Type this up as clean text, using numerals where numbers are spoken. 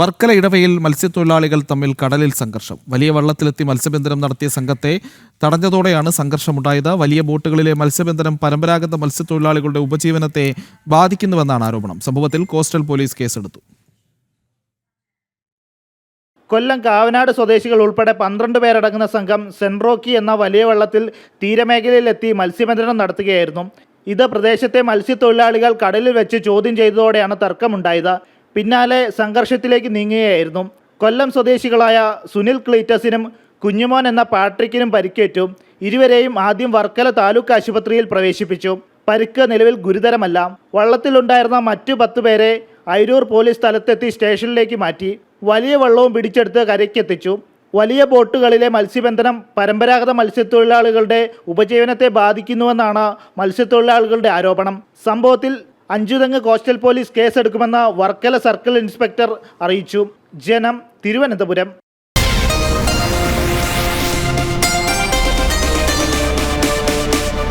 വർക്കല ഇടവയിൽ മത്സ്യത്തൊഴിലാളികൾ തമ്മിൽ കടലിൽ സംഘർഷം. വലിയ വള്ളത്തിലെത്തി മത്സ്യബന്ധനം നടത്തിയ സംഘത്തെ തടഞ്ഞതോടെയാണ് സംഘർഷമുണ്ടായത്. വലിയ ബോട്ടുകളിലെ മത്സ്യബന്ധനം പരമ്പരാഗത മത്സ്യത്തൊഴിലാളികളുടെ ഉപജീവനത്തെ ബാധിക്കുന്നുവെന്നാണ് ആരോപണം. സംഭവത്തിൽ കോസ്റ്റൽ പോലീസ് കേസെടുത്തു. കൊല്ലം കാവനാട് സ്വദേശികൾ ഉൾപ്പെടെ 12 പേരടങ്ങുന്ന സംഘം സെന്റ് റോക്കി എന്ന വലിയ വള്ളത്തിൽ തീരമേഖലയിലെത്തി മത്സ്യബന്ധനം നടത്തുകയായിരുന്നു. ഇത് പ്രദേശത്തെ മത്സ്യത്തൊഴിലാളികൾ കടലിൽ വെച്ച് ചോദ്യം ചെയ്തതോടെയാണ് തർക്കമുണ്ടായത്. പിന്നാലെ സംഘർഷത്തിലേക്ക് നീങ്ങുകയായിരുന്നു. കൊല്ലം സ്വദേശികളായ സുനിൽ ക്ലീറ്റസിനും കുഞ്ഞുമോൻ എന്ന പാട്രിക്കിനും പരിക്കേറ്റു. ഇരുവരെയും ആദ്യം വർക്കല താലൂക്ക് ആശുപത്രിയിൽ പ്രവേശിപ്പിച്ചു. പരിക്ക് നിലവിൽ ഗുരുതരമല്ല. വള്ളത്തിലുണ്ടായിരുന്ന മറ്റു 10 പേരെ അയിരൂർ പോലീസ് സ്ഥലത്തെത്തി സ്റ്റേഷനിലേക്ക് മാറ്റി. വലിയ വള്ളവും പിടിച്ചെടുത്ത് കരയ്ക്കെത്തിച്ചു. വലിയ ബോട്ടുകളിലെ മത്സ്യബന്ധനം പരമ്പരാഗത മത്സ്യത്തൊഴിലാളികളുടെ ഉപജീവനത്തെ ബാധിക്കുന്നുവെന്നാണ് മത്സ്യത്തൊഴിലാളികളുടെ ആരോപണം. സംഭവത്തിൽ അഞ്ചുതെങ്ങ് കോസ്റ്റൽ പോലീസ് കേസെടുക്കുമെന്ന് വർക്കല സർക്കിൾ ഇൻസ്പെക്ടർ അറിയിച്ചു. ജനം, തിരുവനന്തപുരം.